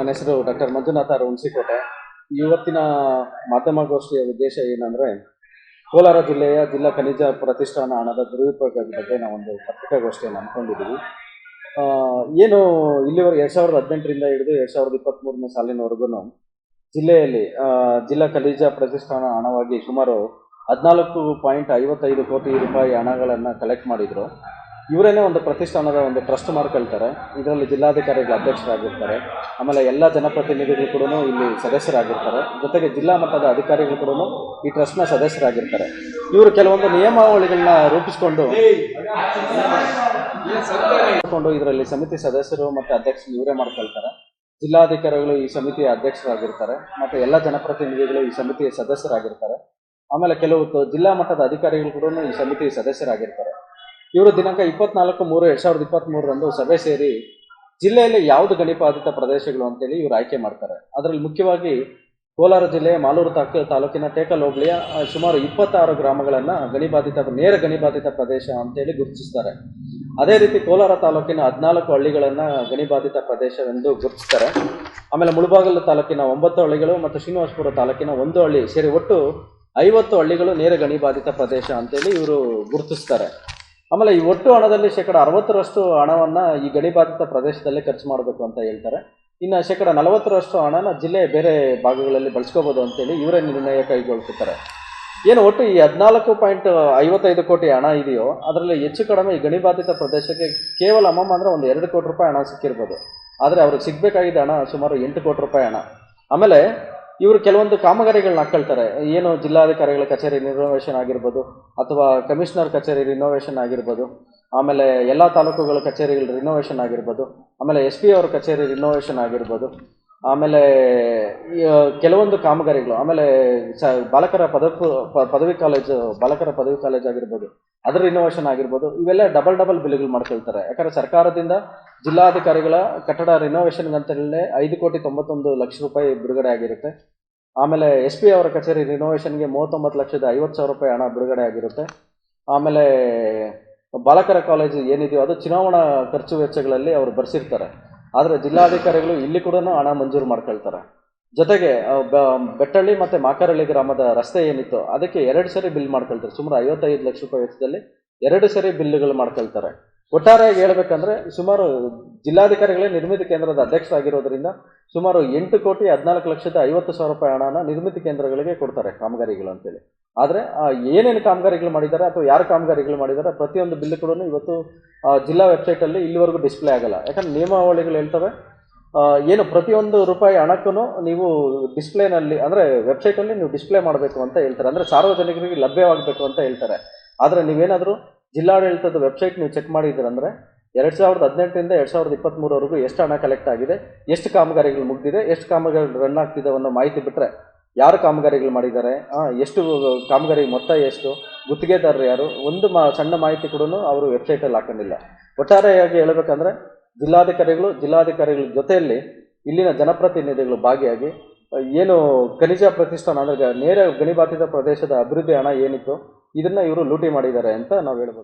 ನನ್ನ ಹೆಸರು ಡಾಕ್ಟರ್ ಮಂಜುನಾಥ ಹುಣಸಿಕೋಟೆ. ಇವತ್ತಿನ ಮಾಧ್ಯಮಗೋಷ್ಠಿಯ ಉದ್ದೇಶ ಏನಂದರೆ, ಕೋಲಾರ ಜಿಲ್ಲೆಯ ಜಿಲ್ಲಾ ಖನಿಜ ಪ್ರತಿಷ್ಠಾನ ಹಣದ ದುರುಪಯೋಗದ ಬಗ್ಗೆ ನಾವೊಂದು ಪತ್ರಿಕಾಗೋಷ್ಠಿಯನ್ನು ಹಮ್ಮಿಕೊಂಡಿದ್ದೀವಿ. ಏನು ಇಲ್ಲಿವರೆಗೆ 2018ರಿಂದ ಹಿಡಿದು 2023ನೇ ಸಾಲಿನವರೆಗೂ ಜಿಲ್ಲೆಯಲ್ಲಿ ಜಿಲ್ಲಾ ಖನಿಜ ಪ್ರತಿಷ್ಠಾನ ಹಣವಾಗಿ ಸುಮಾರು 14.55 ಕೋಟಿ ರೂಪಾಯಿ ಹಣಗಳನ್ನು ಕಲೆಕ್ಟ್ ಮಾಡಿದರು. ಇವರೇನೇ ಒಂದು ಪ್ರತಿಷ್ಠಾನದ ಒಂದು ಟ್ರಸ್ಟ್ ಮಾಡ್ಕೊಳ್ತಾರೆ. ಇದರಲ್ಲಿ ಜಿಲ್ಲಾಧಿಕಾರಿಗಳ ಅಧ್ಯಕ್ಷರಾಗಿರ್ತಾರೆ, ಆಮೇಲೆ ಎಲ್ಲ ಜನಪ್ರತಿನಿಧಿಗಳು ಕೂಡ ಇಲ್ಲಿ ಸದಸ್ಯರಾಗಿರ್ತಾರೆ, ಜೊತೆಗೆ ಜಿಲ್ಲಾ ಮಟ್ಟದ ಅಧಿಕಾರಿಗಳು ಕೂಡ ಈ ಟ್ರಸ್ಟ್ನ ಸದಸ್ಯರಾಗಿರ್ತಾರೆ. ಇವರು ಕೆಲವೊಂದು ನಿಯಮಾವಳಿಗಳನ್ನ ರೂಪಿಸಿಕೊಂಡು ಇದರಲ್ಲಿ ಸಮಿತಿ ಸದಸ್ಯರು ಮತ್ತು ಅಧ್ಯಕ್ಷರು ಇವರೇ ಮಾಡ್ಕೊಳ್ತಾರೆ. ಜಿಲ್ಲಾಧಿಕಾರಿಗಳು ಈ ಸಮಿತಿಯ ಅಧ್ಯಕ್ಷರಾಗಿರ್ತಾರೆ ಮತ್ತು ಎಲ್ಲ ಜನಪ್ರತಿನಿಧಿಗಳು ಈ ಸಮಿತಿಯ ಸದಸ್ಯರಾಗಿರ್ತಾರೆ. ಆಮೇಲೆ ಕೆಲವು ಜಿಲ್ಲಾ ಮಟ್ಟದ ಅಧಿಕಾರಿಗಳು ಕೂಡ ಈ ಸಮಿತಿಯ ಸದಸ್ಯರಾಗಿರ್ತಾರೆ. ಇವರು ದಿನಾಂಕ 24/3/2023ರಂದು ಸಭೆ ಸೇರಿ ಜಿಲ್ಲೆಯಲ್ಲಿ ಯಾವುದು ಗಣಿಬಾಧಿತ ಪ್ರದೇಶಗಳು ಅಂತೇಳಿ ಇವರು ಆಯ್ಕೆ ಮಾಡ್ತಾರೆ. ಅದರಲ್ಲಿ ಮುಖ್ಯವಾಗಿ ಕೋಲಾರ ಜಿಲ್ಲೆಯ ಮಾಲೂರು ತಾಲೂಕಿನ ಟೇಕಲ್ ಹೋಬಳಿಯ ಸುಮಾರು 26 ಗ್ರಾಮಗಳನ್ನು ನೇರ ಗಣಿಬಾಧಿತ ಪ್ರದೇಶ ಅಂತೇಳಿ ಗುರುತಿಸ್ತಾರೆ. ಅದೇ ರೀತಿ ಕೋಲಾರ ತಾಲೂಕಿನ 14 ಹಳ್ಳಿಗಳನ್ನು ಗಣಿಬಾಧಿತ ಪ್ರದೇಶವೆಂದು ಗುರುತಿಸ್ತಾರೆ. ಆಮೇಲೆ ಮುಳಬಾಗಿಲು ತಾಲೂಕಿನ 9 ಹಳ್ಳಿಗಳು ಮತ್ತು ಶ್ರೀನಿವಾಸಪುರ ತಾಲೂಕಿನ 1 ಹಳ್ಳಿ ಸೇರಿ ಒಟ್ಟು 50 ಹಳ್ಳಿಗಳು ನೇರ ಗಣಿಬಾಧಿತ ಪ್ರದೇಶ ಅಂತೇಳಿ ಇವರು ಗುರುತಿಸ್ತಾರೆ. ಆಮೇಲೆ ಈ ಒಟ್ಟು ಹಣದಲ್ಲಿ 60% ಹಣವನ್ನು ಈ ಗಣಿಬಾಧಿತ ಪ್ರದೇಶದಲ್ಲಿ ಖರ್ಚು ಮಾಡಬೇಕು ಅಂತ ಹೇಳ್ತಾರೆ. ಇನ್ನು 40% ಹಣನ ಜಿಲ್ಲೆಯ ಬೇರೆ ಭಾಗಗಳಲ್ಲಿ ಬಳಸ್ಕೋಬೋದು ಅಂತೇಳಿ ಇವರೇ ನಿರ್ಣಯ ಕೈಗೊಳ್ತಿರ್ತಾರೆ. ಏನು ಒಟ್ಟು ಈ 14.55 ಕೋಟಿ ಹಣ ಇದೆಯೋ ಅದರಲ್ಲಿ ಹೆಚ್ಚು ಕಡಿಮೆ ಈ ಗಣಿಬಾಧಿತ ಪ್ರದೇಶಕ್ಕೆ ಕೇವಲ ಅಂದರೆ ಒಂದು 2 ಕೋಟಿ ರೂಪಾಯಿ ಹಣ ಸಿಕ್ಕಿರ್ಬೋದು. ಆದರೆ ಅವ್ರಿಗೆ ಸಿಗಬೇಕಾಗಿದ್ದ ಹಣ ಸುಮಾರು 8 ಕೋಟಿ ರೂಪಾಯಿ ಹಣ. ಆಮೇಲೆ ಇವರು ಕೆಲವೊಂದು ಕಾಮಗಾರಿಗಳನ್ನ ಹಾಕ್ಕೊಳ್ತಾರೆ. ಏನು ಜಿಲ್ಲಾಧಿಕಾರಿಗಳ ಕಚೇರಿ ರಿನೋವೇಷನ್ ಆಗಿರ್ಬೋದು, ಅಥವಾ ಕಮಿಷನರ್ ಕಚೇರಿ ರಿನೋವೇಷನ್ ಆಗಿರ್ಬೋದು, ಆಮೇಲೆ ಎಲ್ಲ ತಾಲೂಕುಗಳ ಕಚೇರಿಗಳ ರಿನೋವೇಷನ್ ಆಗಿರ್ಬೋದು, ಆಮೇಲೆ SP ಅವ್ರ ಕಚೇರಿ ರಿನೋವೇಷನ್ ಆಗಿರ್ಬೋದು, ಆಮೇಲೆ ಕೆಲವೊಂದು ಕಾಮಗಾರಿಗಳು, ಆಮೇಲೆ ಬಾಲಕರ ಪದವಿ ಕಾಲೇಜ್ ಆಗಿರ್ಬೋದು, ಅದರ ರಿನೋವೇಷನ್ ಆಗಿರ್ಬೋದು, ಇವೆಲ್ಲ ಡಬಲ್ ಬಿಲ್ಗಳು ಮಾಡ್ಕೊಳ್ತಾರೆ. ಯಾಕಂದರೆ ಸರ್ಕಾರದಿಂದ ಜಿಲ್ಲಾಧಿಕಾರಿಗಳ ಕಟ್ಟಡ ರಿನೋವೇಷನ್ಗೆ ಅಂತಲೇ 5,91,00,000 ರೂಪಾಯಿ ಬಿಡುಗಡೆ ಆಗಿರುತ್ತೆ. ಆಮೇಲೆ SP ಅವರ ಕಚೇರಿ ರಿನೋವೇಷನ್ಗೆ 39,50,000 ರೂಪಾಯಿ ಹಣ ಬಿಡುಗಡೆ ಆಗಿರುತ್ತೆ. ಆಮೇಲೆ ಬಾಲಕರ ಕಾಲೇಜು ಏನಿದೆಯೋ ಅದು ಚುನಾವಣಾ ಖರ್ಚು ವೆಚ್ಚಗಳಲ್ಲಿ ಅವರು ಬರ್ಸಿರ್ತಾರೆ. ಆದರೆ ಜಿಲ್ಲಾಧಿಕಾರಿಗಳು ಇಲ್ಲಿ ಕೂಡ ಹಣ ಮಂಜೂರು ಮಾಡ್ಕೊಳ್ತಾರೆ. ಜೊತೆಗೆ ಬೆಟ್ಟಳ್ಳಿ ಮತ್ತು ಮಾಕರಳ್ಳಿ ಗ್ರಾಮದ ರಸ್ತೆ ಏನಿತ್ತು ಅದಕ್ಕೆ 2 ಸರಿ ಬಿಲ್ ಮಾಡ್ಕೊಳ್ತಾರೆ. ಸುಮಾರು 55 ಲಕ್ಷ ರೂಪಾಯಿ ವೆಚ್ಚದಲ್ಲಿ 2 ಸರಿ ಬಿಲ್ಗಳು ಮಾಡ್ಕೊಳ್ತಾರೆ. ಒಟ್ಟಾರೆಯಾಗಿ ಹೇಳ್ಬೇಕಂದ್ರೆ ಸುಮಾರು ಜಿಲ್ಲಾಧಿಕಾರಿಗಳೇ ನಿರ್ಮಿತಿ ಕೇಂದ್ರದ ಅಧ್ಯಕ್ಷರಾಗಿರೋದ್ರಿಂದ ಸುಮಾರು 8,14,50,000 ರೂಪಾಯಿ ಹಣನ ನಿರ್ಮಿತಿ ಕೇಂದ್ರಗಳಿಗೆ ಕೊಡ್ತಾರೆ ಕಾಮಗಾರಿಗಳು ಅಂತೇಳಿ. ಆದರೆ ಏನೇನು ಕಾಮಗಾರಿಗಳು ಮಾಡಿದ್ದಾರೆ ಅಥವಾ ಯಾರು ಕಾಮಗಾರಿಗಳು ಮಾಡಿದ್ದಾರೆ ಪ್ರತಿಯೊಂದು ಬಿಲ್ ಕೂಡ ಇವತ್ತು ಜಿಲ್ಲಾ ವೆಬ್ಸೈಟಲ್ಲಿ ಇಲ್ಲಿವರೆಗೂ ಡಿಸ್ಪ್ಲೇ ಆಗಲ್ಲ. ಯಾಕಂದ್ರೆ ನಿಯಮಾವಳಿಗಳು ಹೇಳ್ತವೆ, ಏನು ಪ್ರತಿಯೊಂದು ರೂಪಾಯಿ ಹಣಕ್ಕೂ ನೀವು ಡಿಸ್ಪ್ಲೇನಲ್ಲಿ ಅಂದರೆ ವೆಬ್ಸೈಟಲ್ಲಿ ನೀವು ಡಿಸ್ಪ್ಲೇ ಮಾಡಬೇಕು ಅಂತ ಹೇಳ್ತಾರೆ. ಅಂದರೆ ಸಾರ್ವಜನಿಕರಿಗೆ ಲಭ್ಯವಾಗಬೇಕು ಅಂತ ಹೇಳ್ತಾರೆ. ಆದರೆ ನೀವೇನಾದರೂ ಜಿಲ್ಲಾಡಳಿತದ ವೆಬ್ಸೈಟ್ ನೀವು ಚೆಕ್ ಮಾಡಿದ್ದೀರಂದರೆ 2018ರಿಂದ 2023ವರೆಗೂ ಎಷ್ಟು ಹಣ ಕಲೆಕ್ಟ್ ಆಗಿದೆ, ಎಷ್ಟು ಕಾಮಗಾರಿಗಳು ಮುಗಿದಿದೆ, ಎಷ್ಟು ಕಾಮಗಾರಿಗಳು ರನ್ ಆಗ್ತಿದೆ ಅನ್ನೋ ಮಾಹಿತಿ ಬಿಟ್ಟರೆ ಯಾರು ಕಾಮಗಾರಿಗಳು ಮಾಡಿದ್ದಾರೆ, ಎಷ್ಟು ಕಾಮಗಾರಿ ಮೊತ್ತ ಎಷ್ಟು, ಗುತ್ತಿಗೆದಾರರು ಯಾರು, ಒಂದು ಸಣ್ಣ ಮಾಹಿತಿ ಕೂಡ ಅವರು ವೆಬ್ಸೈಟಲ್ಲಿ ಹಾಕೊಂಡಿಲ್ಲ. ಒಟ್ಟಾರೆಯಾಗಿ ಹೇಳಬೇಕಂದ್ರೆ ಜಿಲ್ಲಾಧಿಕಾರಿಗಳ ಜೊತೆಯಲ್ಲಿ ಇಲ್ಲಿನ ಜನಪ್ರತಿನಿಧಿಗಳು ಭಾಗಿಯಾಗಿ ಏನು ಖನಿಜ ಪ್ರತಿಷ್ಠಾನ ಅಂದರೆ ನೇರ ಗಣಿಬಾಧಿತ ಪ್ರದೇಶದ ಅಭಿವೃದ್ಧಿ ಹಣ ಏನಿತ್ತು ಇದನ್ನು ಇವರು ಲೂಟಿ ಮಾಡಿದ್ದಾರೆ ಅಂತ ನಾವು ಹೇಳ್ಬೋದು.